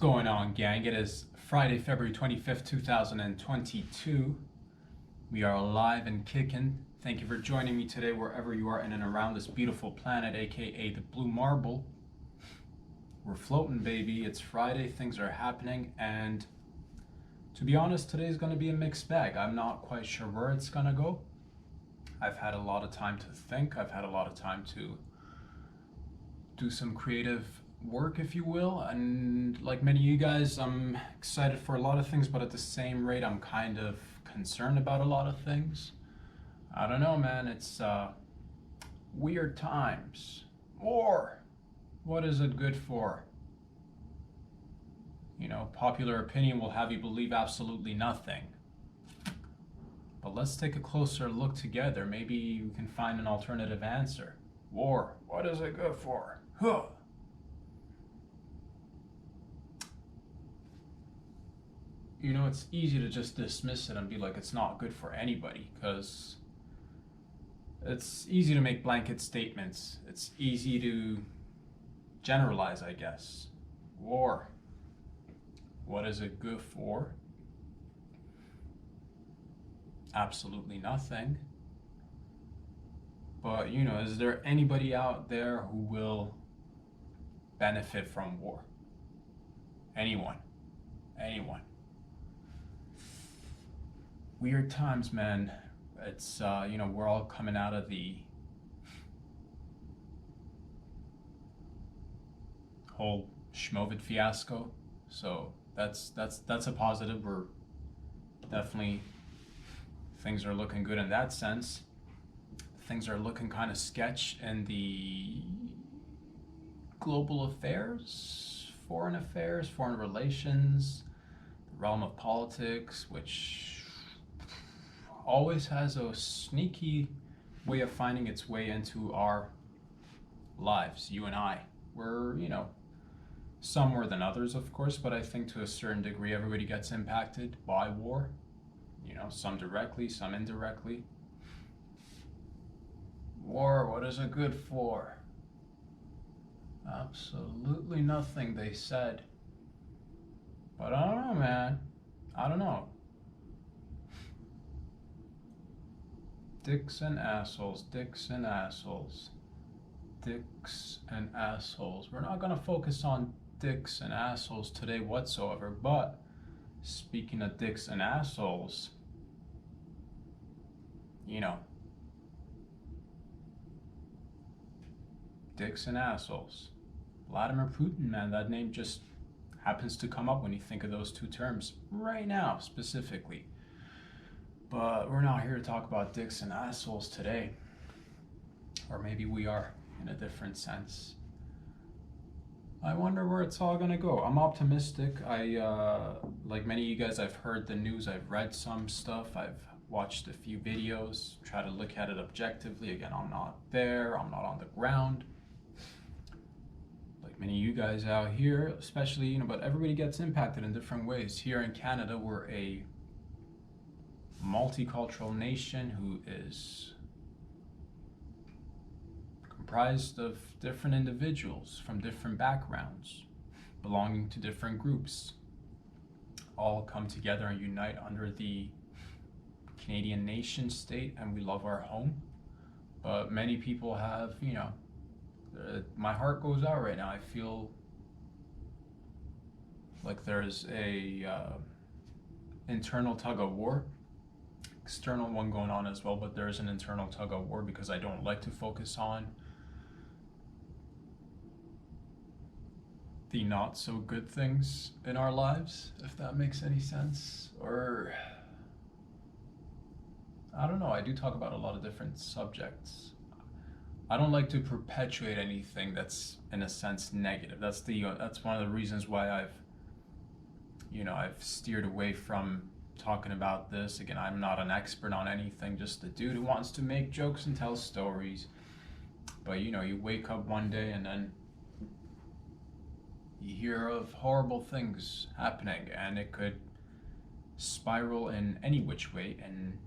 going on, gang? It is Friday, February 25th, 2022. We are alive and kicking. Thank you for joining me today, wherever you are in and around this beautiful planet, aka the Blue Marble. We're floating, baby. It's Friday, things are happening, and to be honest, today is going to be a mixed bag. I'm not quite sure where it's going to go. I've had a lot of time to think. I've had a lot of time to do some creative work, if you will, and like many of you guys, I'm excited for a lot of things, but at the same rate I'm kind of concerned about a lot of things. I don't know, man. It's weird times. War, what is it good for? You know, popular opinion will have you believe absolutely nothing, but let's take a closer look together. Maybe we can find an alternative answer. War, what is it good for? Huh. You know, it's easy to just dismiss it and be like, it's not good for anybody, because it's easy to make blanket statements. It's easy to generalize, I guess. War, what is it good for? Absolutely nothing. But, you know, is there anybody out there who will benefit from war? Anyone? Anyone? Weird times, man. It's, you know, we're all coming out of the whole Schmovid fiasco. So that's a positive. We're definitely, things are looking good in that sense. Things are looking kind of sketch in the global affairs, foreign relations, the realm of politics, which always has a sneaky way of finding its way into our lives. You and I, we're, you know, some more than others, of course, but I think to a certain degree everybody gets impacted by war. You know, some directly, some indirectly. War, what is it good for? Absolutely nothing, they said. But I don't know, man. I don't know. Dicks and assholes, dicks and assholes, dicks and assholes. We're not going to focus on dicks and assholes today whatsoever, but speaking of dicks and assholes, you know, dicks and assholes. Vladimir Putin, man, that name just happens to come up when you think of those two terms right now, specifically. But we're not here to talk about dicks and assholes today. Or maybe we are, in a different sense. I wonder where it's all gonna go. I'm optimistic. Like many of you guys, I've heard the news, I've read some stuff, I've watched a few videos, try to look at it objectively. Again, I'm not there, I'm not on the ground. Like many of you guys out here, especially, you know, but everybody gets impacted in different ways. Here in Canada, we're a multicultural nation who is comprised of different individuals from different backgrounds, belonging to different groups, all come together and unite under the Canadian nation state, and we love our home. But many people have, you know, my heart goes out right now. I feel like there's a internal tug of war, external one going on as well, but there is an internal tug of war because I don't like to focus on the not so good things in our lives, if that makes any sense. Or I don't know, I do talk about a lot of different subjects. I don't like to perpetuate anything that's in a sense negative. That's one of the reasons why I've steered away from talking about this. Again, I'm not an expert on anything, just a dude who wants to make jokes and tell stories. But you know, you wake up one day and then you hear of horrible things happening, and it could spiral in any which way, and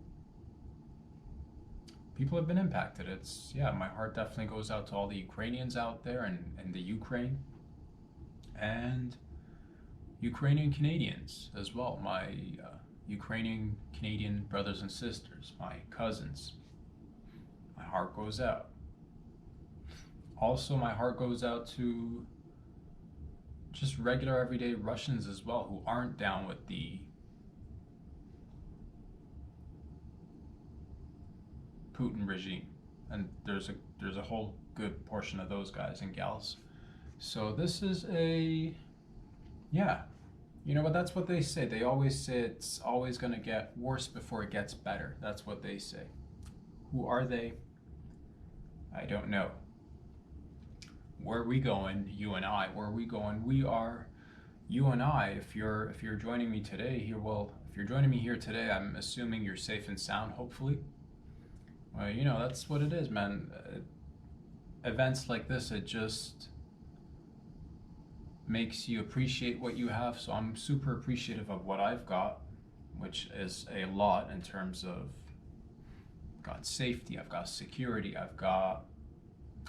people have been impacted. It's, yeah, my heart definitely goes out to all the Ukrainians out there and the Ukraine. And Ukrainian Canadians as well, my Ukrainian Canadian brothers and sisters, my cousins. My heart goes out. Also, my heart goes out to just regular everyday Russians as well who aren't down with the Putin regime. And there's a whole good portion of those guys and gals. So this is yeah, but that's what they say. They always say it's always going to get worse before it gets better. That's what they say. Who are they? I don't know. Where are we going, you and I? Where are we going? We are, you and I. If you're joining me today here, if you're joining me here today, I'm assuming you're safe and sound, hopefully. Well, that's what it is, man. Events like this, it just makes you appreciate what you have. So I'm super appreciative of what I've got, which is a lot in terms of I've got safety, I've got security, I've got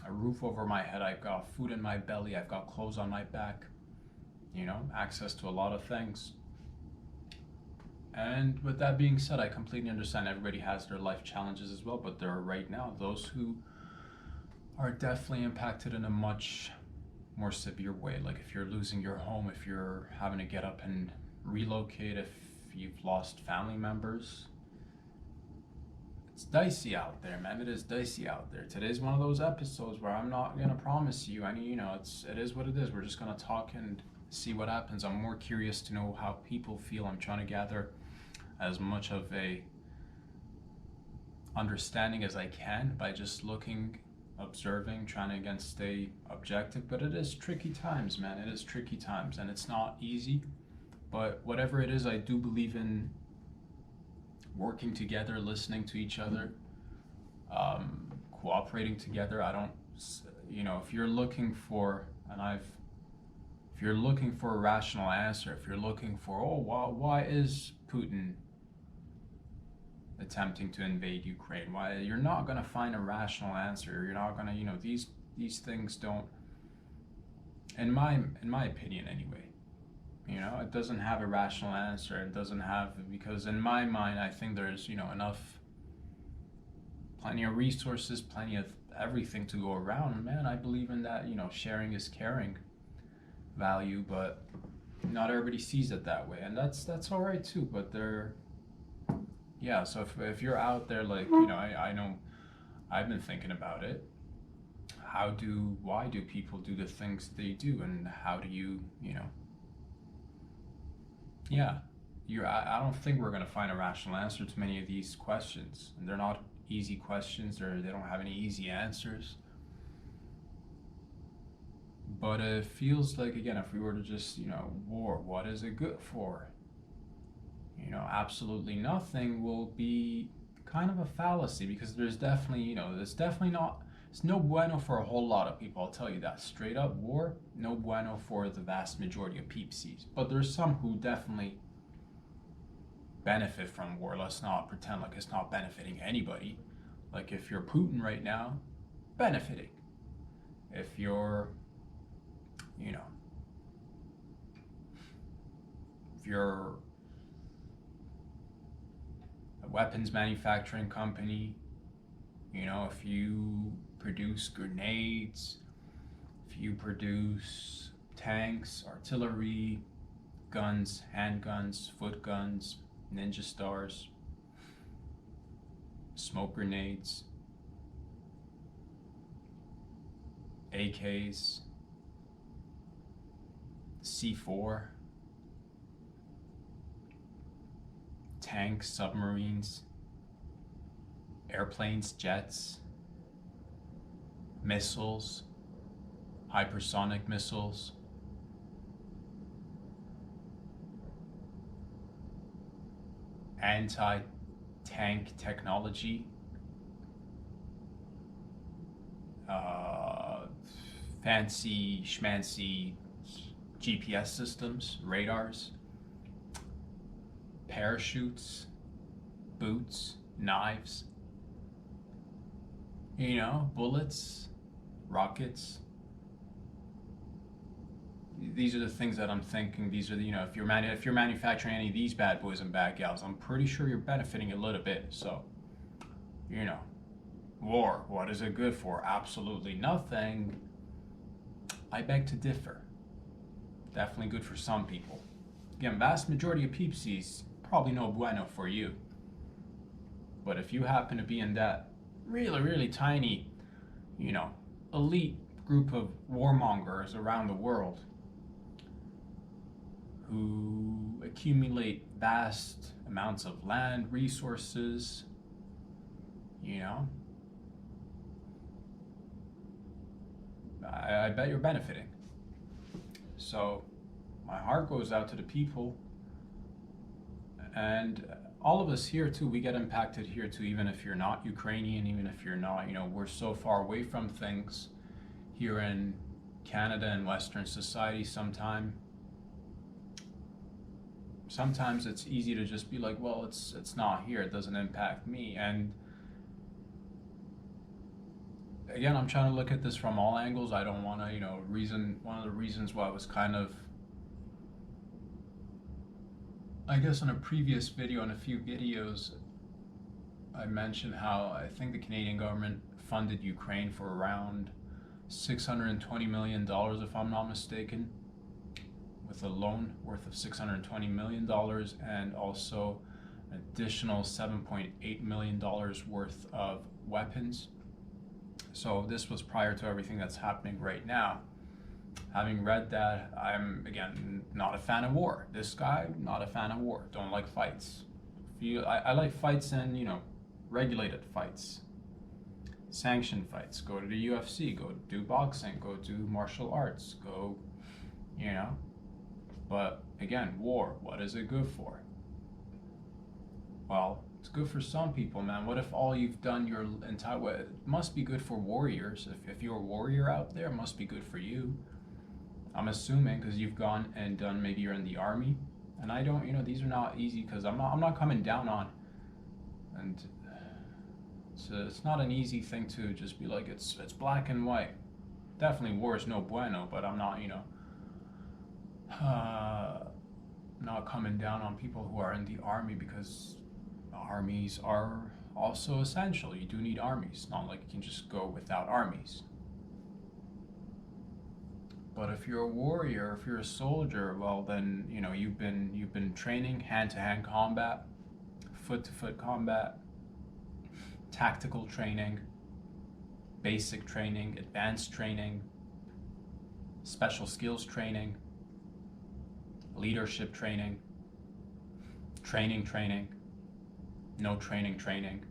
a roof over my head, I've got food in my belly, I've got clothes on my back, access to a lot of things. And with that being said, I completely understand everybody has their life challenges as well, but there are right now those who are definitely impacted in a much more severe way. Like if you're losing your home, if you're having to get up and relocate, if you've lost family members. It's dicey out there, man. It is dicey out there. Today's one of those episodes where I'm not gonna promise you any, it is what it is. We're just gonna talk and see what happens. I'm more curious to know how people feel. I'm trying to gather as much of a understanding as I can by just looking, observing, trying to again stay objective. But it is tricky times, man. It is tricky times, and it's not easy. But whatever it is, I do believe in working together, listening to each other, cooperating together. I don't, if you're looking for, if you're looking for a rational answer, if you're looking for, why is Putin attempting to invade Ukraine? Why? You're not going to find a rational answer. You're not going to, these things don't, in my opinion anyway, it doesn't have a rational answer. It doesn't have, because in my mind, I think there's, plenty of resources, plenty of everything to go around. Man, I believe in that, sharing is caring value, but not everybody sees it that way. And that's all right too, but so if you're out there, like, I know I've been thinking about it. Why do people do the things they do? And how do you, I don't think we're going to find a rational answer to many of these questions. And they're not easy questions, or they don't have any easy answers. But it feels like, again, if we were to just, war, what is it good for? Absolutely nothing will be kind of a fallacy, because there's definitely, it's no bueno for a whole lot of people, I'll tell you that. Straight up, war, no bueno for the vast majority of peepsies. But there's some who definitely benefit from war. Let's not pretend like it's not benefiting anybody. Like if you're Putin right now, benefiting. If you're, if you're a weapons manufacturing company, if you produce grenades, if you produce tanks, artillery, guns, handguns, foot guns, ninja stars, smoke grenades, AKs, C4, tanks, submarines, airplanes, jets, missiles, hypersonic missiles, anti-tank technology, fancy schmancy GPS systems, radars, parachutes, boots, knives, bullets, rockets. these are the things that I'm thinking. These are the, if you're manufacturing any of these bad boys and bad gals, I'm pretty sure you're benefiting a little bit. So, you know, war, what is it good for? Absolutely nothing. I beg to differ. Definitely good for some people. Again, vast majority of peepsies, probably no bueno for you. But if you happen to be in that really, really tiny, elite group of warmongers around the world who accumulate vast amounts of land, resources, I bet you're benefiting. So my heart goes out to the people, and all of us here too, we get impacted here too, even if you're not Ukrainian, even if you're not, we're so far away from things here in Canada and Western society. Sometimes it's easy to just be like, well, it's not here, it doesn't impact me. And again, I'm trying to look at this from all angles. I don't want to, one of the reasons why I was kind of, I guess in a previous video, in a few videos, I mentioned how I think the Canadian government funded Ukraine for around $620 million, if I'm not mistaken, with a loan worth of $620 million and also an additional $7.8 million worth of weapons. So this was prior to everything that's happening right now. Having read that, I'm, again, not a fan of war. This guy, not a fan of war. Don't like fights. I like fights and, regulated fights. Sanctioned fights. Go to the UFC, go do boxing, go do martial arts, go, But, again, war, what is it good for? Well, it's good for some people, man. What if all you've done your entire... Well, it must be good for warriors. If you're a warrior out there, it must be good for you. I'm assuming, because you've gone and done, maybe you're in the army, and I don't, these are not easy, because I'm not coming down on, and it's not an easy thing to just be like, it's black and white. Definitely war is no bueno, but I'm not, not coming down on people who are in the army, because armies are also essential. You do need armies. It's not like you can just go without armies. But if you're a warrior, if you're a soldier, well then, you've been training hand-to-hand combat, foot-to-foot combat, tactical training, basic training, advanced training, special skills training, leadership training, no training.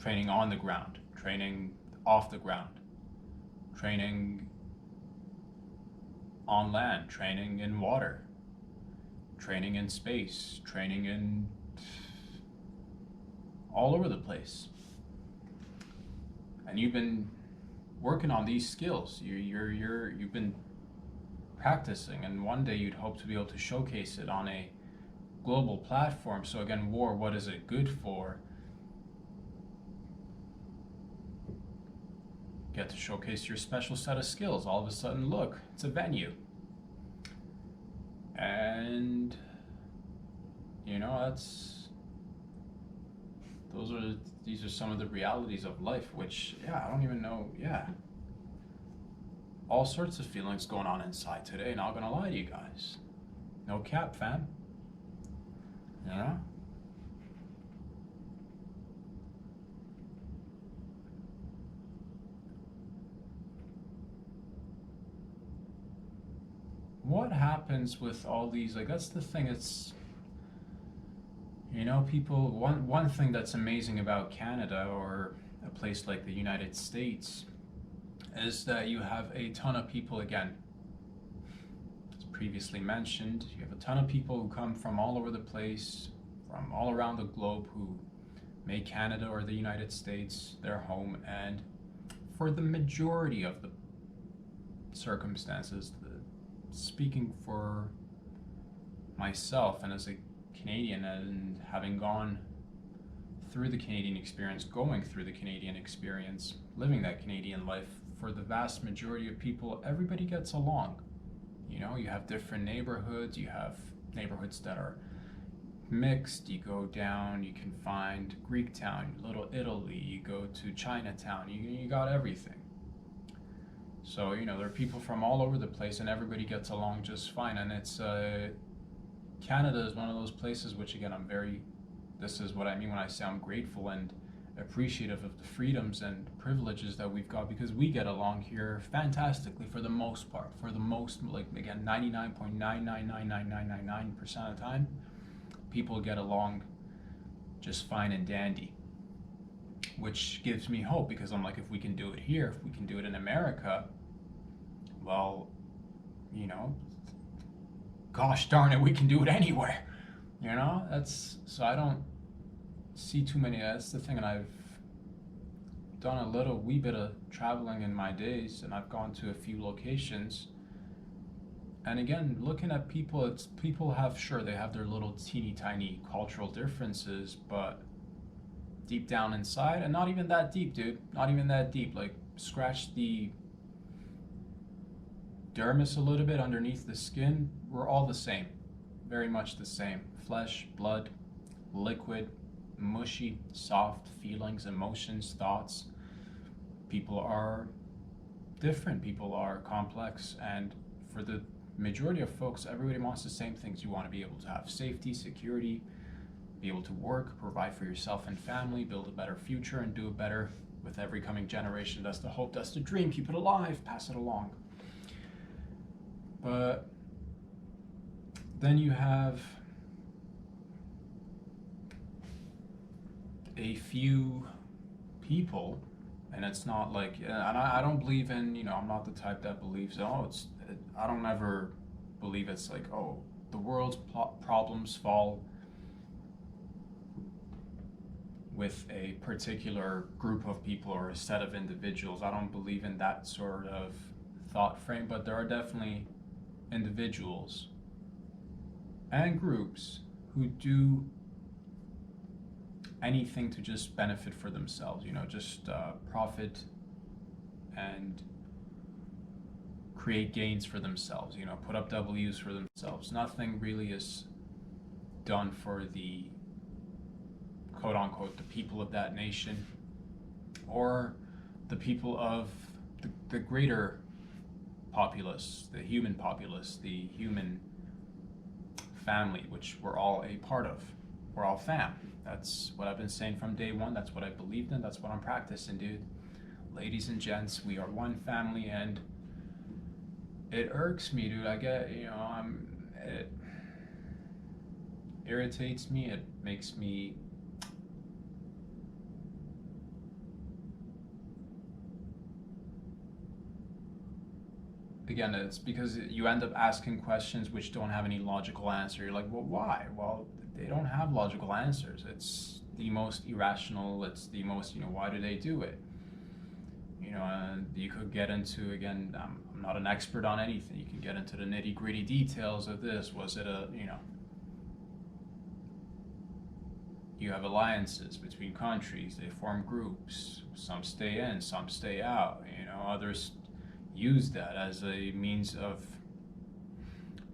Training on the ground, training off the ground, training on land, training in water, training in space, training in all over the place. And you've been working on these skills. You've been practicing, and one day you'd hope to be able to showcase it on a global platform. So again, war, what is it good for? Get to showcase your special set of skills. All of a sudden, look, it's a venue. And these are some of the realities of life, which, I don't even know, all sorts of feelings going on inside today, not gonna lie to you guys. No cap, fam. What happens with all these, like, that's the thing, it's, people, one thing that's amazing about Canada or a place like the United States is that you have a ton of people, again, as previously mentioned, you have a ton of people who come from all over the place, from all around the globe, who make Canada or the United States their home, and for the majority of the circumstances, speaking for myself and as a Canadian and having gone through the Canadian experience, going through the Canadian experience, living that Canadian life, for the vast majority of people, everybody gets along. You know, you have different neighborhoods, you have neighborhoods that are mixed. You go down, you can find Greek town, Little Italy, you go to Chinatown, you got everything. So, you know, there are people from all over the place and everybody gets along just fine. And it's, Canada is one of those places which, again, this is what I mean when I say I'm grateful and appreciative of the freedoms and privileges that we've got, because we get along here fantastically for the most part. For the most, like, again, 99.9999999% of the time, people get along just fine and dandy, which gives me hope, because I'm like, if we can do it here, if we can do it in America, well, you know, gosh darn it, we can do it anywhere. You know, so I don't see too many. That's the thing, and I've done a wee bit of traveling in my days, and I've gone to a few locations. And again, looking at people, people they have their little teeny tiny cultural differences, but deep down inside, and not even that deep, dude, not even that deep, like scratch the dermis a little bit underneath the skin, we're all the same, very much the same. Flesh, blood, liquid, mushy, soft feelings, emotions, thoughts. People are different, people are complex, and for the majority of folks, everybody wants the same things. You want to be able to have safety, security, be able to work, provide for yourself and family, build a better future, and do it better with every coming generation. That's the hope, that's the dream. Keep it alive, pass it along. But then you have a few people, and it's not like, and I don't believe in, you know, I'm not the type that believes, I don't ever believe it's like, oh, the world's problems fall with a particular group of people or a set of individuals. I don't believe in that sort of thought frame, but there are definitely individuals and groups who do anything to just benefit for themselves, you know, just profit and create gains for themselves, you know, put up W's for themselves. Nothing really is done for the quote unquote the people of that nation or the people of the greater populace, the human populace, the human family, which we're all a part of. We're all fam. That's what I've been saying from day one. That's what I believed in. That's what I'm practicing, dude. Ladies and gents, we are one family, and it irks me, dude. I get, you know, it irritates me. It makes me again, it's because you end up asking questions which don't have any logical answer. You're like, well, why? Well, they don't have logical answers. It's the most irrational. It's the most, you know, why do they do it? You know, and you could get into, again, I'm not an expert on anything. You can get into the nitty gritty details of this. Was it you have alliances between countries. They form groups. Some stay in, some stay out. You know, others use that as a means of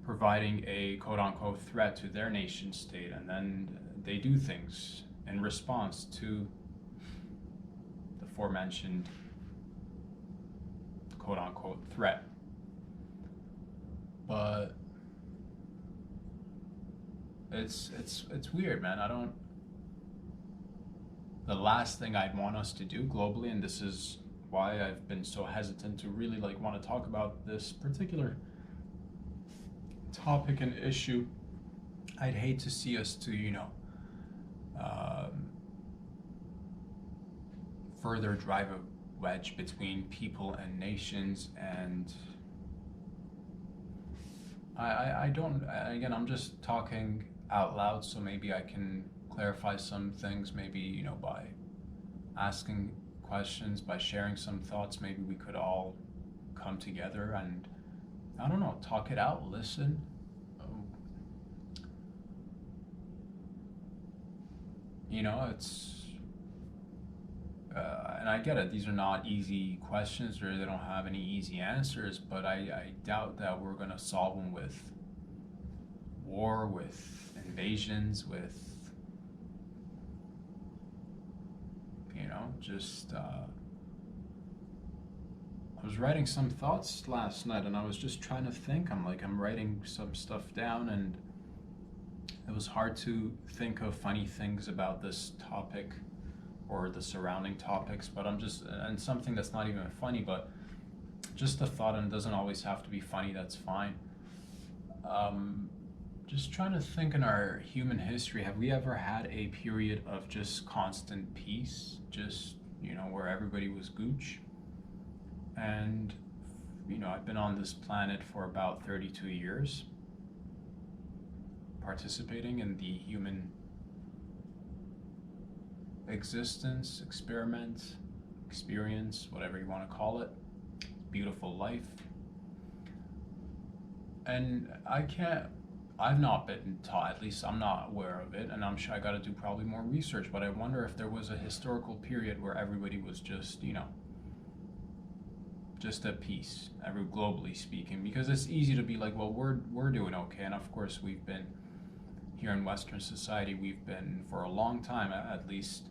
providing a quote-unquote threat to their nation state, and then they do things in response to the aforementioned quote-unquote threat. But it's weird, man. The last thing I'd want us to do globally, and this is why I've been so hesitant to really want to talk about this particular topic and issue. I'd hate to see us to, further drive a wedge between people and nations, and I don't, again, I'm just talking out loud, so maybe I can clarify some things, maybe, by asking questions, by sharing some thoughts, maybe we could all come together and, I don't know, talk it out, listen. It's and I get it, these are not easy questions, or they don't have any easy answers, but I doubt that we're going to solve them with war, with invasions, with, just, I was writing some thoughts last night, and I was just trying to think. I'm writing some stuff down, and it was hard to think of funny things about this topic or the surrounding topics, but and something that's not even funny, but just a thought, and it doesn't always have to be funny, that's fine. Just trying to think, in our human history, have we ever had a period of just constant peace, just, where everybody was gooch? And, I've been on this planet for about 32 years, participating in the human existence, experiment, experience, whatever you want to call it, beautiful life. And I've not been taught, at least I'm not aware of it, and I'm sure I got to do probably more research, but I wonder if there was a historical period where everybody was just, just at peace, globally speaking, because it's easy to be like, well, we're doing okay, and of course we've been, here in Western society, we've been, for a long time at least,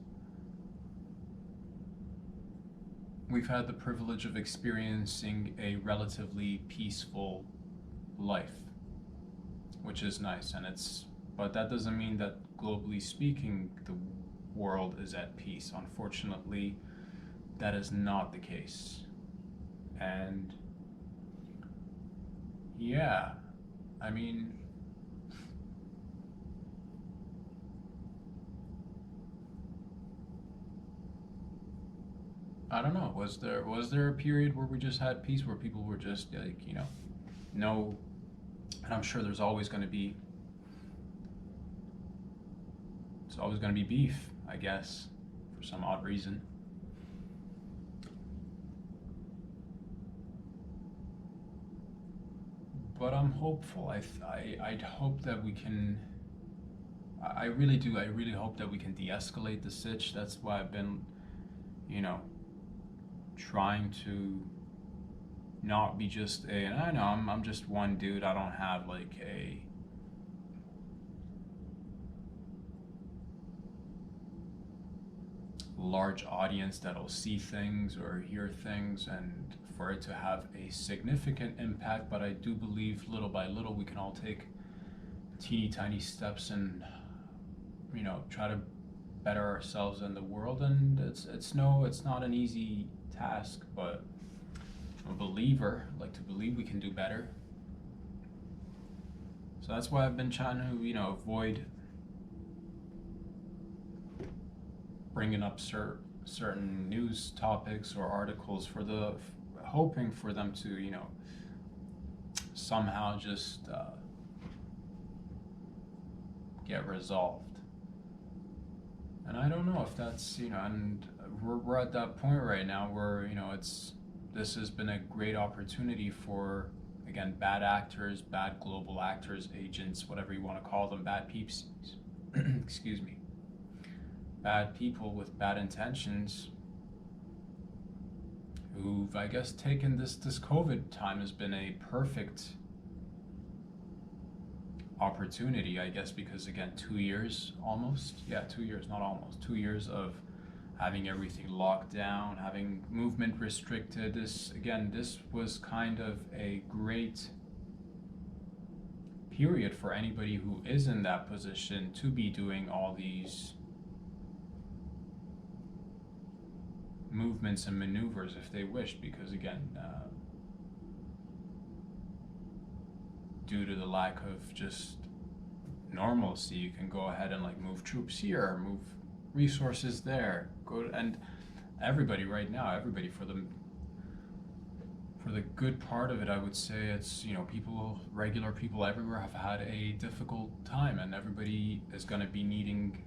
we've had the privilege of experiencing a relatively peaceful life, which is nice, but that doesn't mean that, globally speaking, the world is at peace. Unfortunately, that is not the case. And yeah, I mean, I don't know, was there a period where we just had peace, where people were just like, no, and I'm sure there's always going to be beef, I guess, for some odd reason. But I'm hopeful. I'd hope that we can. I really do. I really hope that we can de-escalate the sitch. That's why I've been, trying to not be just and I know I'm just one dude. I don't have like a large audience that'll see things or hear things, and for it to have a significant impact. But I do believe, little by little, we can all take teeny tiny steps and try to better ourselves in the world. And it's not an easy task, but I'm a believer. I like to believe we can do better. So that's why I've been trying to avoid bringing up certain news topics or articles, hoping for them to somehow just get resolved. And I don't know if that's and we're at that point right now where this has been a great opportunity for, again, bad actors, bad global actors, agents, whatever you want to call them, bad peeps, excuse me, bad people with bad intentions, who've, I guess, taken this COVID time has been a perfect opportunity, I guess, because again, 2 years almost, 2 years, not almost, 2 years of having everything locked down, having movement restricted. This was kind of a great period for anybody who is in that position to be doing all these movements and maneuvers if they wished, because again, due to the lack of just normalcy, you can go ahead and like move troops here, move resources there, and everybody right now, everybody for the good part of it, I would say it's regular people everywhere have had a difficult time, and everybody is going to be needing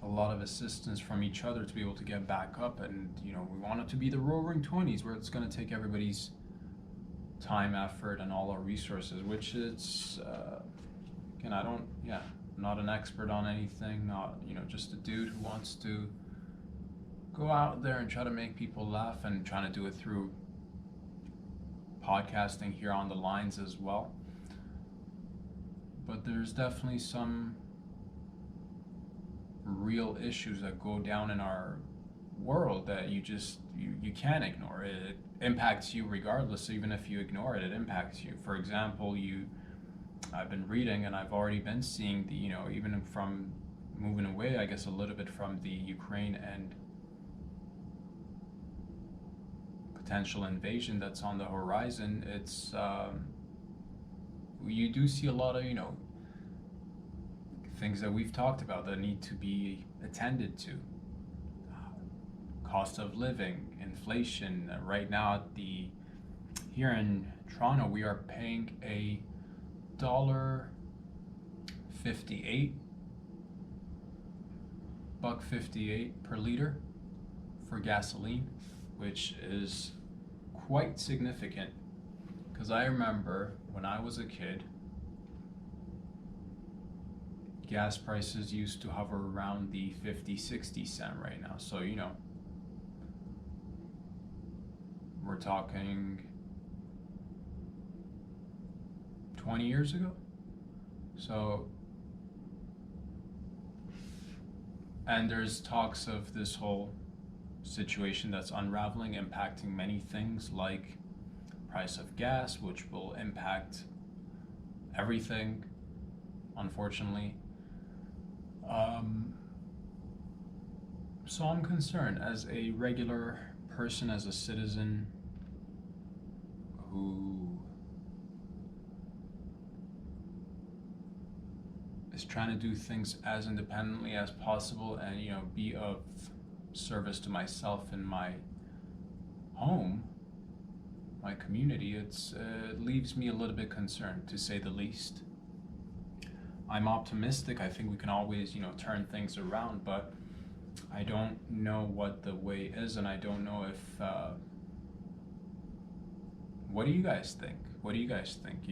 a lot of assistance from each other to be able to get back up. And we want it to be the roaring 20s, where it's going to take everybody's time, effort, and all our resources, which is again, I'm not an expert on anything, not just a dude who wants to go out there and try to make people laugh, and trying to do it through podcasting here on the lines as well. But there's definitely some real issues that go down in our world that you can't ignore. It impacts you regardless. Even if you ignore it, it impacts you. For example, I've been reading, and I've already been seeing the, even from moving away, I guess, a little bit from the Ukraine and potential invasion that's on the horizon. It's you do see a lot of, things that we've talked about that need to be attended to. Cost of living, inflation. Right now, here in Toronto, we are paying a $1.58, $1.58 per liter for gasoline, which is quite significant. Because I remember when I was a kid, gas prices used to hover around the 50-60 cent right now. So, we're talking 20 years ago. So, and there's talks of this whole situation that's unraveling, impacting many things like price of gas, which will impact everything, unfortunately. So I'm concerned as a regular person, as a citizen who is trying to do things as independently as possible and, be of service to myself and my home, my community. It leaves me a little bit concerned, to say the least. I'm optimistic. I think we can always, turn things around, but I don't know what the way is, and I don't know if, what do you guys think? What do you guys think?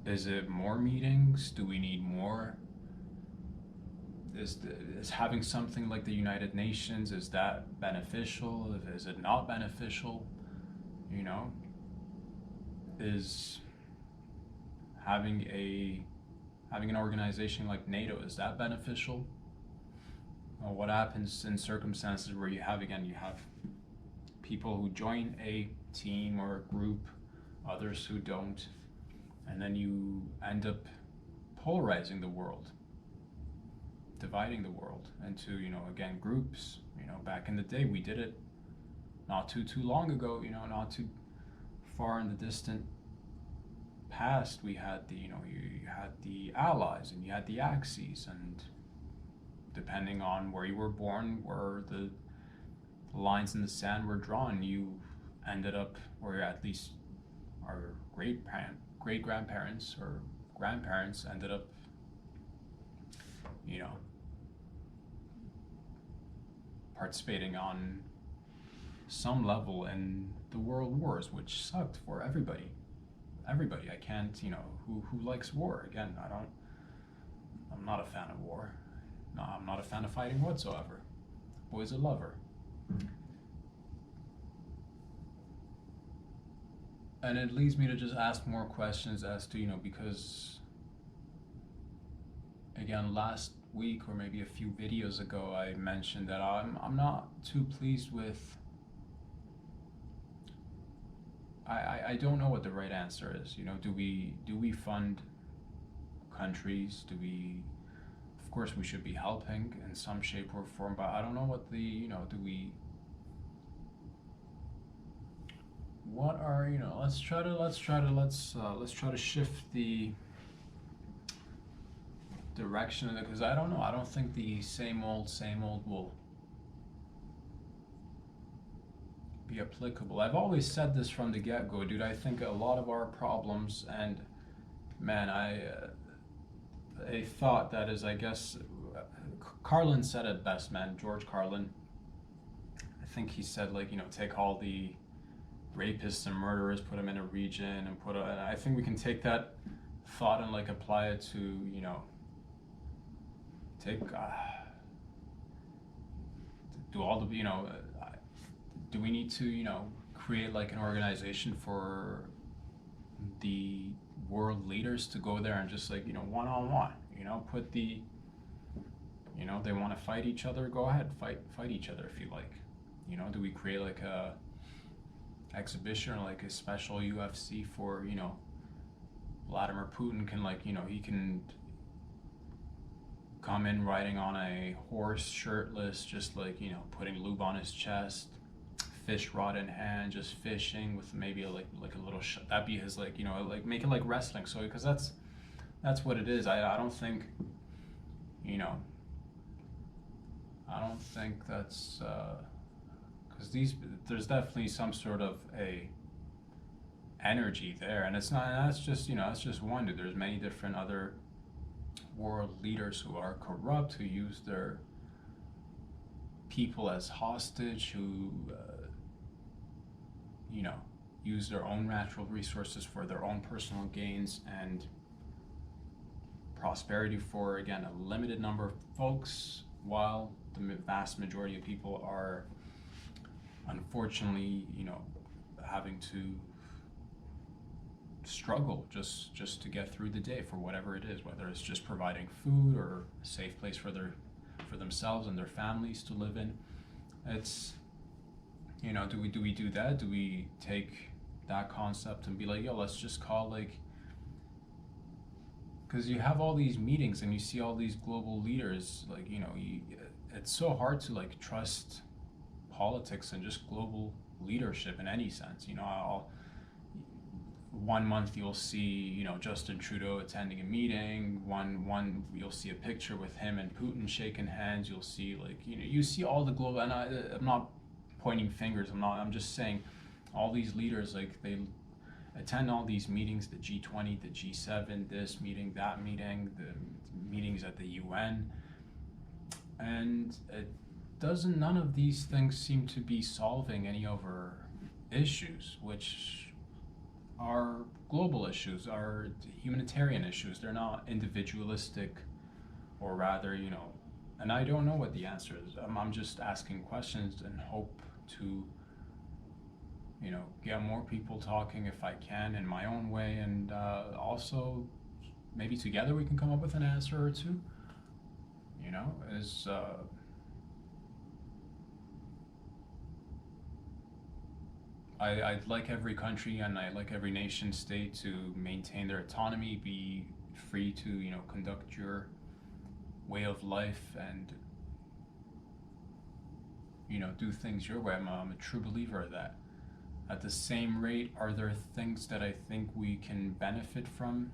Is it more meetings? Do we need more? Is having something like the United Nations, is that beneficial? Is it not beneficial? Is having an organization like NATO, is that beneficial? Well, what happens in circumstances where you have people who join a team or a group, others who don't, and then you end up polarizing the world, dividing the world into, again, groups. Back in the day, we did it not too long ago, not too far in the distant past. We had you had the Allies and you had the Axis, and depending on where you were born, where the lines in the sand were drawn, you ended up, or at least our great grandparents or grandparents ended up, participating on some level in the world wars, which sucked for everybody. I can't, who likes war? Again, I'm not a fan of war. No, I'm not a fan of fighting whatsoever. Always a lover. And it leads me to just ask more questions as to, because, again, last week or maybe a few videos ago, I mentioned that I'm not too pleased with, I don't know what the right answer is. Do we fund countries? Of course we should be helping in some shape or form, but I don't know what let's try to shift the direction of it, because I don't know. I don't think the same old will be applicable. I've always said this from the get-go, dude. I think a lot of our problems, and man, a thought that is, I guess, Carlin said it best, man. George Carlin. I think he said, take all the rapists and murderers, put them in a region, and I think we can take that thought and apply it to, take do all the, do we need to, create like an organization for the world leaders to go there and just like, one on one, put the, they want to fight each other, go ahead, fight each other if you like. Do we create like a exhibition or like a special UFC for, Vladimir Putin can like, he can come in riding on a horse, shirtless, just like, putting lube on his chest, fish rod in hand, just fishing with maybe like a little that'd be his like, like make it like wrestling. So because that's what it is. I don't think, I don't think that's because there's definitely some sort of a energy there, and it's not, and that's just, that's just one dude. There's many different other world leaders who are corrupt, who use their people as hostage, who use their own natural resources for their own personal gains and prosperity for, again, a limited number of folks, while the vast majority of people are unfortunately, having to struggle just to get through the day for whatever it is, whether it's just providing food or a safe place for themselves and their families to live in. It's, do we do that? Do we take that concept and be like, yo, let's just call like, because you have all these meetings and you see all these global leaders, like, it's so hard to like trust politics and just global leadership in any sense. One month you'll see, Justin Trudeau attending a meeting. One you'll see a picture with him and Putin shaking hands. You'll see like, you see all the global, and I'm not pointing fingers. I'm just saying, all these leaders, like, they attend all these meetings, the G20, the G7, this meeting, that meeting, the meetings at the UN, and none of these things seem to be solving any of our issues, which are global issues, are humanitarian issues. They're not individualistic, or rather, and I don't know what the answer is. I'm just asking questions and hope to, get more people talking if I can in my own way, and also maybe together we can come up with an answer or two. I'd like every country and I like every nation state to maintain their autonomy, be free to, conduct your way of life and, do things your way. I'm a true believer of that. At the same rate, are there things that I think we can benefit from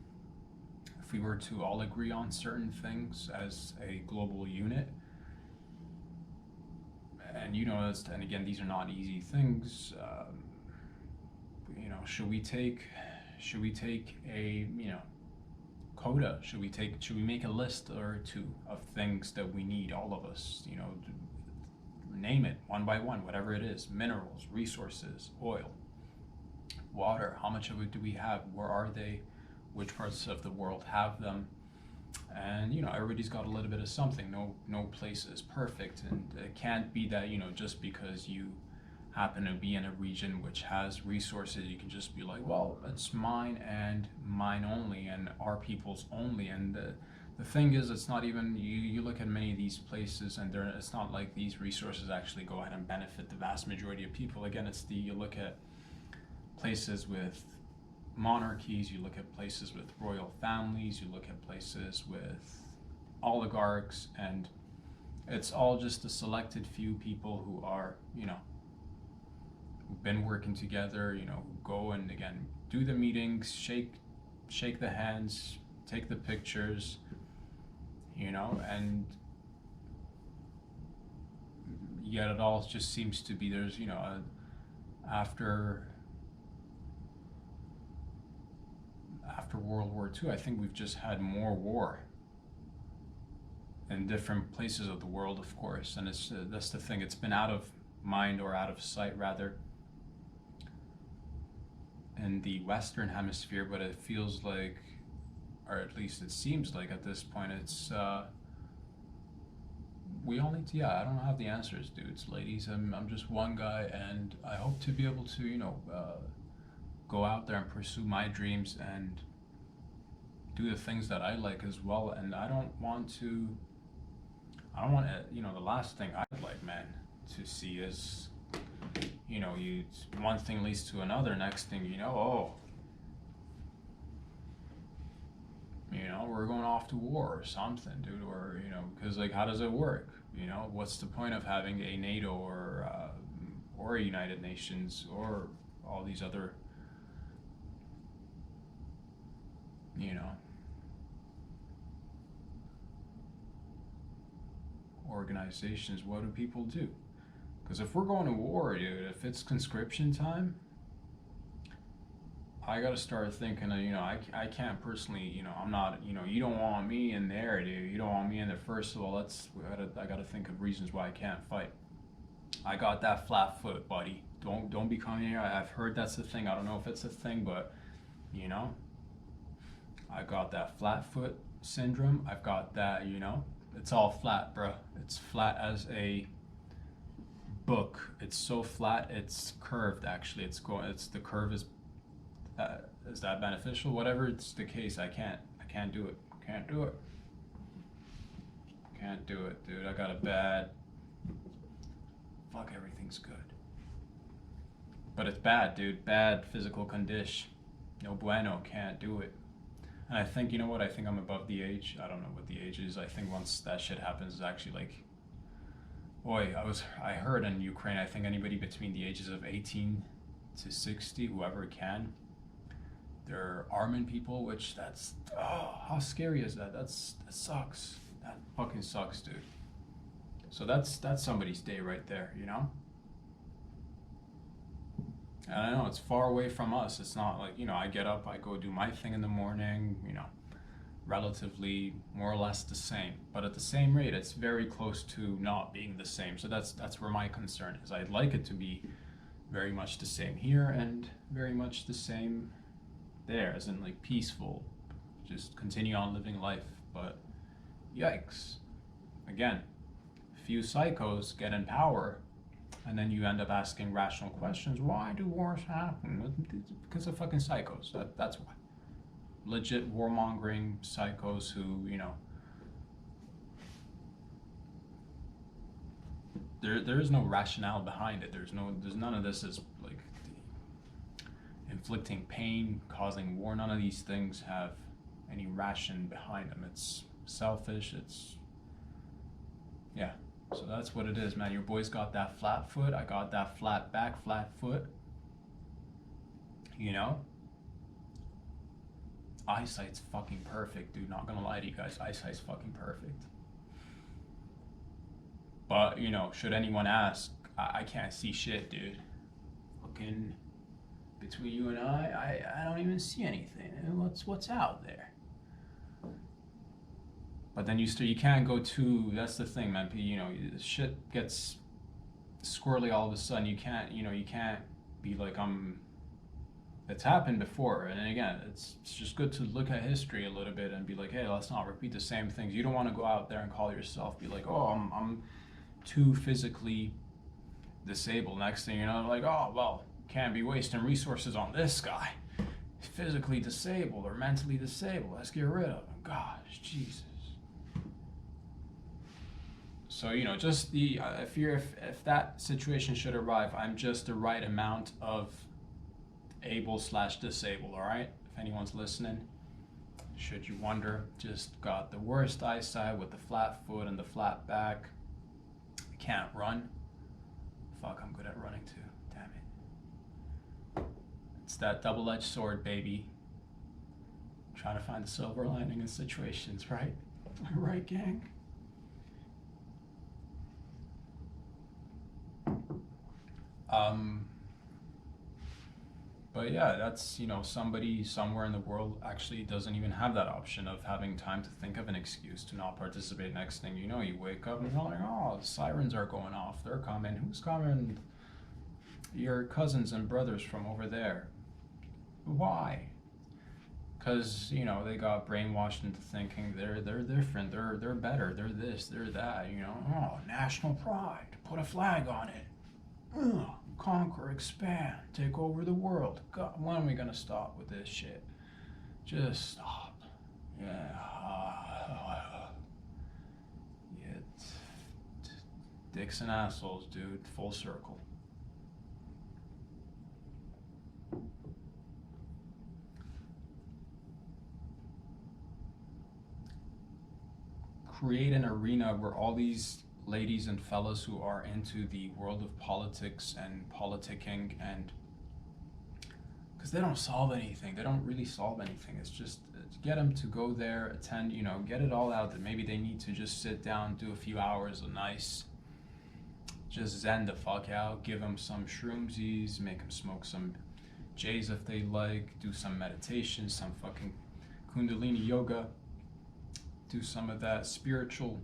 if we were to all agree on certain things as a global unit? And and again, these are not easy things. Should we take a quota? Should we make a list or two of things that we need, all of us? Name it one by one, whatever it is: minerals, resources, oil, water. How much of it do we have? Where are they? Which parts of the world have them? And everybody's got a little bit of something. No place is perfect, and it can't be that just because you happen to be in a region which has resources, you can just be like, well, it's mine and mine only and our people's only. And the thing is, it's not even, you look at many of these places and it's not like these resources actually go ahead and benefit the vast majority of people. Again, you look at places with monarchies, you look at places with royal families, you look at places with oligarchs, and it's all just a selected few people who are, who've been working together, go and again do the meetings, shake the hands, take the pictures, and yet it all just seems to be, there's, after World War II, I think we've just had more war in different places of the world, of course, and that's the thing. It's been out of mind, or out of sight rather, in the Western Hemisphere, but it feels like, or at least it seems like at this point, it's we all need to, yeah, I don't have the answers, dudes, ladies. I'm just one guy, and I hope to be able to, go out there and pursue my dreams and do the things that I like as well. And I don't want to, the last thing I'd like, man, to see is, you one thing leads to another. Next thing you know, we're going off to war or something, dude. Or because like, how does it work? What's the point of having a NATO or a United Nations or all these other, organizations? What do people do? Because if we're going to war, dude, if it's conscription time, I gotta start thinking of, I can't personally, I'm not, you don't want me in there, dude. You don't want me in there. First of all, I gotta think of reasons why I can't fight. I got that flat foot, buddy. Don't be coming here. I've heard that's a thing. I don't know if it's a thing, but, I got that flat foot syndrome. I've got that, it's all flat, bro. It's flat as a book. It's so flat, it's curved, actually. The curve is that beneficial? Whatever it's the case, I can't do it. Can't do it. Can't do it, dude. I got a bad, fuck, everything's good. But it's bad, dude. Bad physical condition. No bueno, can't do it. And I think, you know what? I think I'm above the age. I don't know what the age is. I think once that shit happens, it's actually like, boy, I heard in Ukraine, I think anybody between the ages of 18 to 60, whoever can, they're arming people, which how scary is that? That sucks. That fucking sucks, dude. So that's somebody's day right there, And I know it's far away from us. It's not like, I get up, I go do my thing in the morning, relatively more or less the same. But at the same rate, it's very close to not being the same. So that's where my concern is. I'd like it to be very much the same here and very much the same there, as in like peaceful, just continue on living life. But yikes. Again, few psychos get in power, and then you end up asking rational questions. Why do wars happen? Because of fucking psychos. That's why. Legit warmongering psychos who, there is no rationale behind it. There's none of this is like inflicting pain, causing war. None of these things have any ration behind them. It's selfish. Yeah. So that's what it is, man. Your boy's got that flat foot. I got that flat back, flat foot. Eyesight's fucking perfect, dude. Not gonna lie to you guys. Eyesight's fucking perfect. But, should anyone ask, I can't see shit, dude. Fucking between you and I don't even see anything. What's out there? But then you can't go too, that's the thing, man. Shit gets squirrely all of a sudden. You can't be like, it's happened before. And again, it's just good to look at history a little bit and be like, hey, let's not repeat the same things. You don't want to go out there and call yourself, be like, oh, I'm too physically disabled. Next thing you know, like, oh, well, can't be wasting resources on this guy. He's physically disabled or mentally disabled. Let's get rid of him. Gosh, Jesus. So, just if that situation should arrive, I'm just the right amount of able/disabled, all right? If anyone's listening, should you wonder, just got the worst eyesight with the flat foot and the flat back. Can't run. Fuck, I'm good at running too. Damn it. It's that double-edged sword, baby. Trying to find the silver lining in situations, right? Right, gang? But yeah, that's, somebody somewhere in the world actually doesn't even have that option of having time to think of an excuse to not participate. Next thing you know, you wake up and you're like, oh, the sirens are going off. They're coming. Who's coming? Your cousins and brothers from over there. Why? because you know they got brainwashed into thinking they're different, they're better, they're this, they're that. You know, oh, national pride, put a flag on it. Ugh, conquer, expand, take over the world. God, when are we gonna stop with this shit? Just stop. Yeah. Dicks and assholes, dude. Full circle. Create an arena where all these ladies and fellas who are into the world of politics and politicking, and because they don't solve anything, they don't really solve anything. It's just get them to go there, attend, you know, get it all out there. Maybe they need to just sit down, do a few hours of nice, just zen the fuck out, give them some shroomsies, make them smoke some J's if they like, do some meditation, some fucking kundalini yoga, do some of that spiritual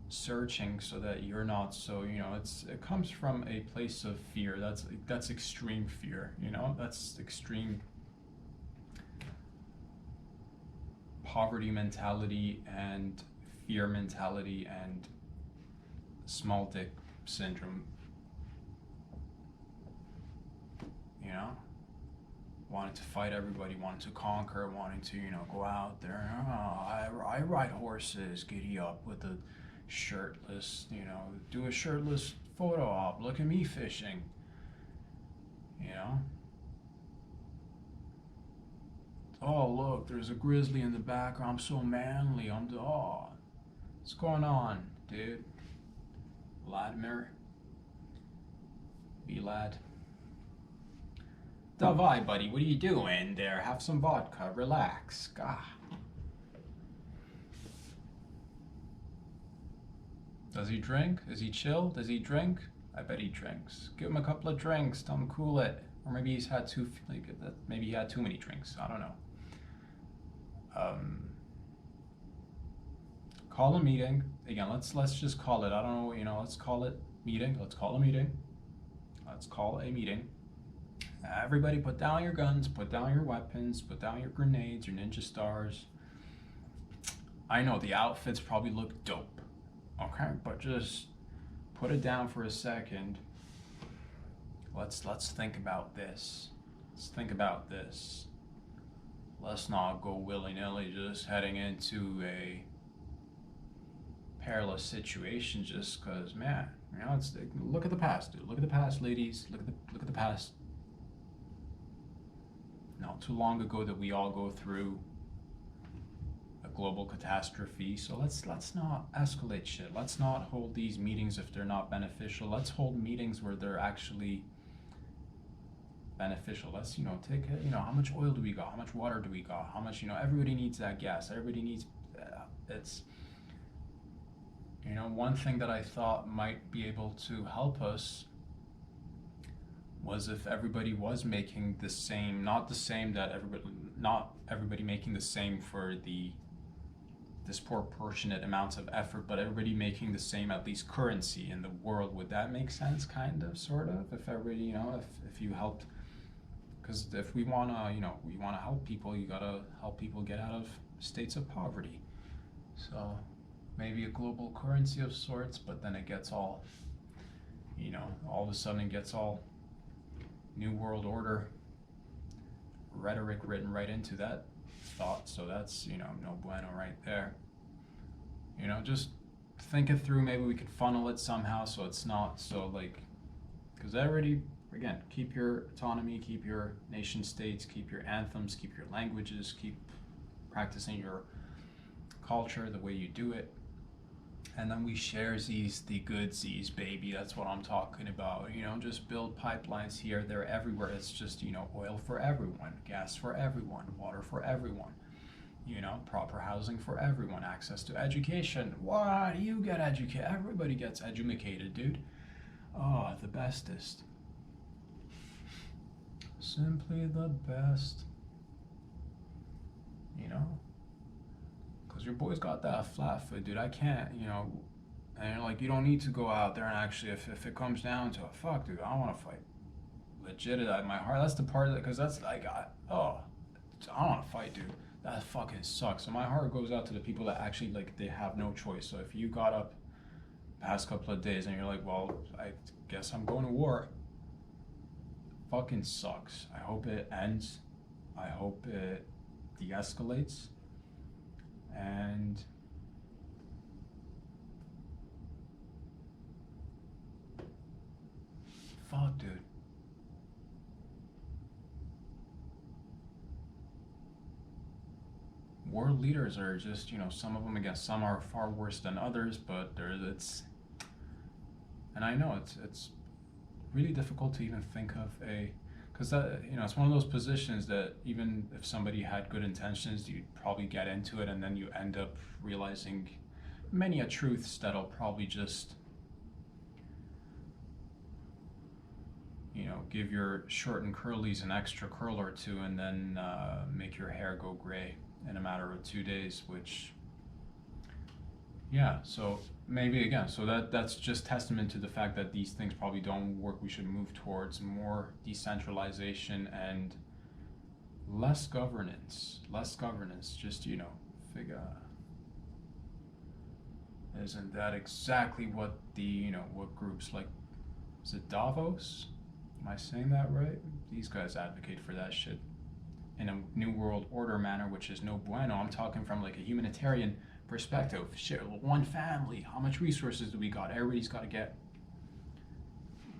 searching so that you're not so, you know, it comes from a place of fear. That's extreme fear, you know, that's extreme poverty mentality and fear mentality and small dick syndrome, you know, wanting to fight everybody, wanting to conquer, wanting to, you know, go out there. Oh, I ride horses, giddy up with the shirtless, you know, do a shirtless photo op, look at me fishing, you know. Oh, look, there's a grizzly in the background, I'm so manly, oh, what's going on, dude? Vladimir, be lad. Davai, buddy, what are you doing there? Have some vodka, relax. God. Does he drink? Is he chill? Does he drink? I bet he drinks. Give him a couple of drinks, tell him cool it. Or maybe he's had maybe he had too many drinks, I don't know. Call a meeting. Again, let's just call it. I don't know, you know, let's call it meeting. Let's call a meeting. Let's call a meeting. Everybody put down your guns, put down your weapons, put down your grenades, your ninja stars. I know the outfits probably look dope, okay? But just put it down for a second. Let's think about this. Let's think about this. Let's not go willy-nilly just heading into a perilous situation just because, man, you know, look at the past, dude. Look at the past, ladies. Look at the past. Not too long ago that we all go through a global catastrophe. So let's not escalate shit. Let's not hold these meetings if they're not beneficial. Let's hold meetings where they're actually beneficial. Let's, you know, take it, you know, how much oil do we got? How much water do we got? How much, you know, everybody needs that gas. Everybody needs, it's, you know, one thing that I thought might be able to help us was if everybody was making the same, not everybody making the same for the disproportionate amounts of effort, but everybody making the same at least currency in the world. Would that make sense? Kind of, sort of, if everybody, you know, if you helped, because if we want to, you know, we want to help people, you got to help people get out of states of poverty. So maybe a global currency of sorts, but then it gets all, you know, all of a sudden it gets all New World Order rhetoric written right into that thought. So that's, you know, no bueno right there. You know, just think it through. Maybe we could funnel it somehow so it's not so like, because everybody, again, keep your autonomy, keep your nation states, keep your anthems, keep your languages, keep practicing your culture the way you do it. And then we share the goodsies, baby. That's what I'm talking about. You know, just build pipelines here, there, everywhere. It's just, you know, oil for everyone, gas for everyone, water for everyone. You know, proper housing for everyone, access to education. Why do you get educated? Everybody gets educated, dude. Oh, the bestest. Simply the best. You know? Because your boy's got that flat foot, dude. I can't, you know, and you're like, you don't need to go out there and actually, if it comes down to it, fuck, dude, I don't want to fight. Legit, at my heart, that's the part of it, because that's like, I don't want to fight, dude. That fucking sucks. So my heart goes out to the people that actually, like, they have no choice. So if you got up past couple of days and you're like, well, I guess I'm going to war, fucking sucks. I hope it ends. I hope it de-escalates. And fuck, dude. World leaders are just, some of them, I guess some are far worse than others, but and I know it's really difficult to even think of because that, it's one of those positions that even if somebody had good intentions, you'd probably get into it and then you end up realizing many a truths that'll probably just, give your short and curlies an extra curl or two and then make your hair go gray in a matter of 2 days, which, yeah, so maybe again, so that's just testament to the fact that these things probably don't work. We should move towards more decentralization and less governance, just, figure, isn't that exactly what what groups like, is it Davos? Am I saying that right? These guys advocate for that shit in a new world order manner, which is no bueno. I'm talking from like a humanitarian perspective. Shit, one family, how much resources do we got? Everybody's got to get.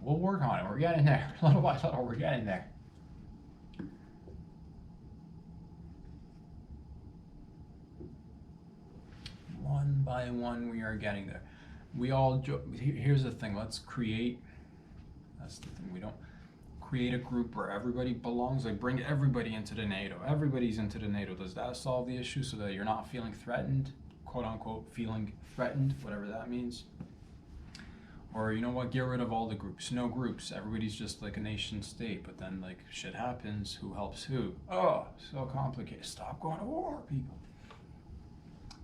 We'll work on it. We're getting there. Little by little, we're getting there. One by one, we are getting there. Here's the thing. Let's create. That's the thing. We don't create a group where everybody belongs. Like, bring everybody into the NATO. Everybody's into the NATO. Does that solve the issue so that you're not feeling threatened, quote unquote, feeling threatened, whatever that means? Or, you know what, get rid of all the groups. No groups. Everybody's just like a nation state. But then, like, shit happens. Who helps who? Oh, so complicated. Stop going to war, people.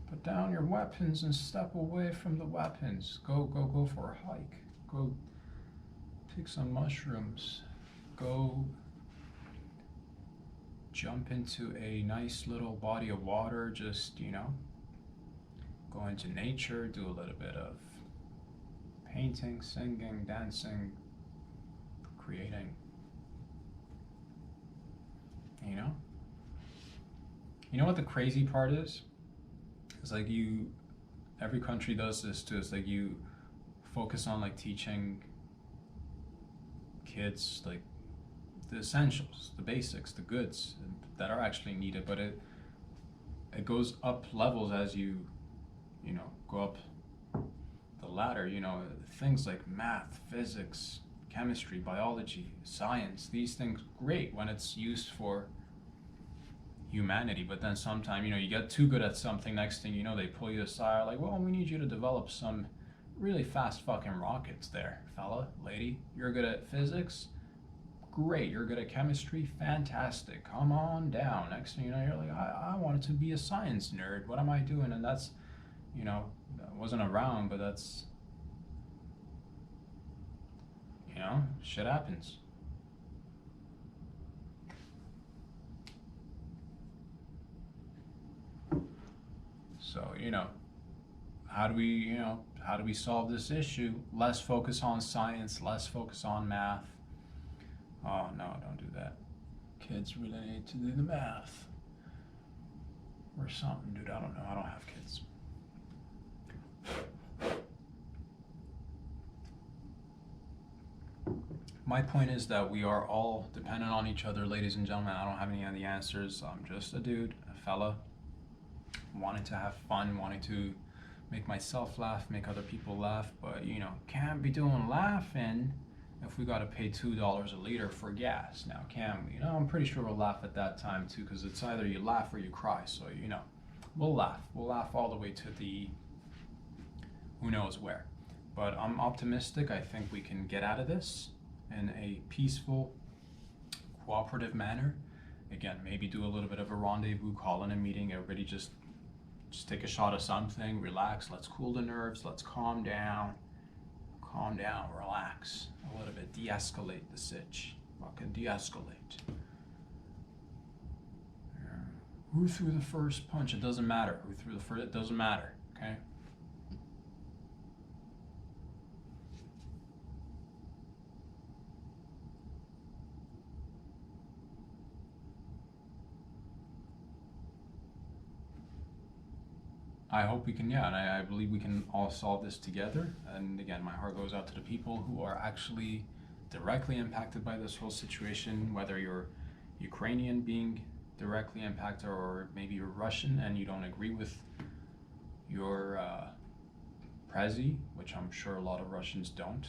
Put down your weapons and step away from the weapons. Go for a hike. Go pick some mushrooms. Go jump into a nice little body of water. Just, go into nature, do a little bit of painting, singing, dancing, creating. You know what the crazy part is? It's like every country does this too. It's like you focus on like teaching kids like the essentials, the basics, the goods that are actually needed, but it goes up levels as you go up the ladder. Things like math, physics, chemistry, biology, science, these things, great when it's used for humanity, but then sometime you get too good at something, next thing you know they pull you aside like, well, we need you to develop some really fast fucking rockets there, fella, lady. You're good at physics, great. You're good at chemistry, fantastic. Come on down. Next thing you know, you're like, I wanted to be a science nerd. What am I doing? And that's, that wasn't around, but that's, shit happens. So, how do we solve this issue? Less focus on science, less focus on math. Oh no, don't do that. Kids really need to do the math or something, dude. I don't know. I don't have kids. My point is that we are all dependent on each other, ladies and gentlemen. I don't have any of the answers. I'm just a dude, a fella, wanting to have fun, wanting to make myself laugh, make other people laugh, but can't be doing laughing if we gotta pay $2 a liter for gas. Now, can we? I'm pretty sure we'll laugh at that time too, because it's either you laugh or you cry. So we'll laugh. We'll laugh all the way to the who knows where. But I'm optimistic. I think we can get out of this in a peaceful, cooperative manner. Again, maybe do a little bit of a rendezvous, call in a meeting. Everybody just take a shot of something, relax, let's cool the nerves, let's calm down, relax a little bit, de-escalate the sitch, fucking de-escalate. Who threw the first punch? It doesn't matter. Who threw the first? It doesn't matter. Okay. I hope we can, yeah, and I believe we can all solve this together. And again, my heart goes out to the people who are actually directly impacted by this whole situation, whether you're Ukrainian being directly impacted or maybe you're Russian and you don't agree with your Prezi, which I'm sure a lot of Russians don't.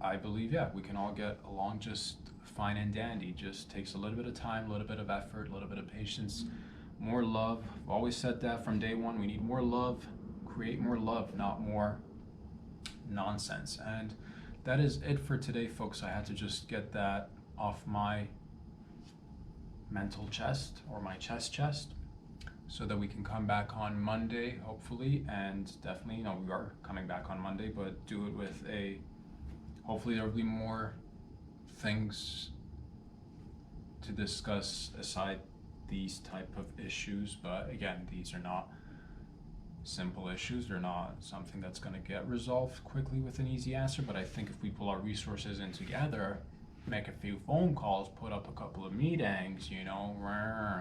I believe, yeah, we can all get along just fine and dandy. Just takes a little bit of time, a little bit of effort, a little bit of patience, more love. I've always said that from day one. We need more love, create more love, not more nonsense. And that is it for today, folks. I had to just get that off my mental chest or my chest so that we can come back on Monday, hopefully. And definitely, you know, we are coming back on Monday, but do it with a, hopefully there'll be more things to discuss aside these type of issues. But again, these are not simple issues. They're not something that's going to get resolved quickly with an easy answer. But I think if we pull our resources in together, make a few phone calls, put up a couple of meetings, you know,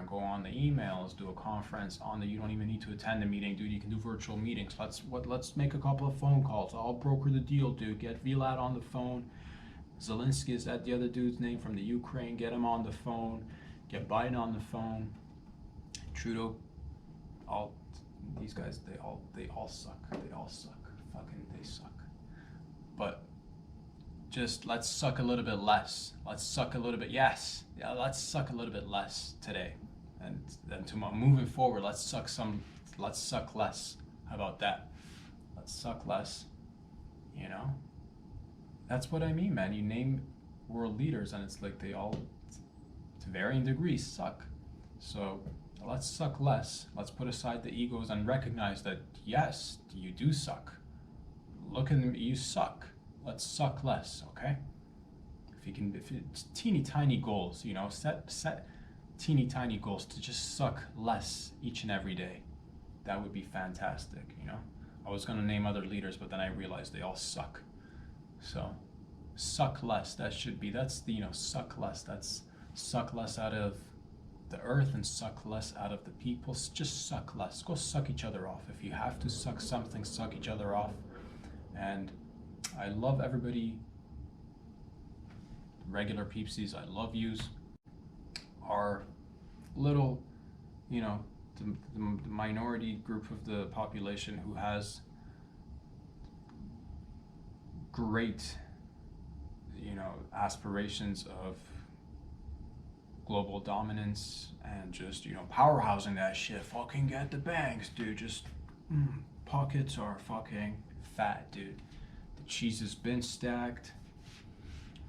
go on the emails, do a conference on the, you don't even need to attend the meeting, dude. You can do virtual meetings. Let's make a couple of phone calls. I'll broker the deal, dude. Get Vlad on the phone. Zelensky, is that the other dude's name from the Ukraine? Get him on the phone. Get Biden on the phone. Trudeau. All these guys, they all suck. They all suck. Fucking they suck. But just let's suck a little bit less. Let's suck a little bit. Yes. Yeah, let's suck a little bit less today. And then tomorrow, moving forward, let's suck less. How about that? Let's suck less. You know? That's what I mean, man. You name world leaders and it's like they all, to varying degrees, suck. So let's suck less. Let's put aside the egos and recognize that, yes, you do suck. Look at them, you suck. Let's suck less, okay? If it's teeny tiny goals, you know, set teeny tiny goals to just suck less each and every day. That would be fantastic, you know? I was gonna name other leaders, but then I realized they all suck. So suck less, that's the, you know, suck less. That's suck less out of the earth and suck less out of the people. Just suck less. Go suck each other off. If you have to suck something, suck each other off. And I love everybody, regular peepsies, I love yous. Our little, you know, the minority group of the population who has great, you know, aspirations of global dominance and just, you know, powerhousing that shit. Fucking get the banks, dude. Just pockets are fucking fat, dude. The cheese has been stacked.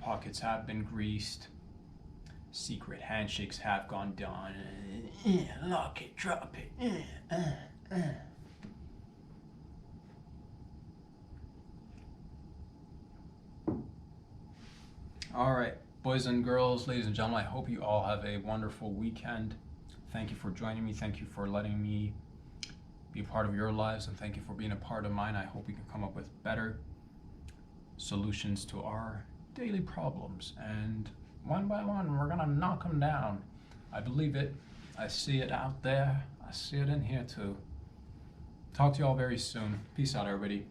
Pockets have been greased. Secret handshakes have gone down. Lock it, drop it. All right, boys and girls, ladies and gentlemen, I hope you all have a wonderful weekend. Thank you for joining me. Thank you for letting me be a part of your lives, and thank you for being a part of mine. I hope we can come up with better solutions to our daily problems. And one by one, we're gonna knock them down. I believe it. I see it out there. I see it in here too. Talk to you all very soon. Peace out, everybody.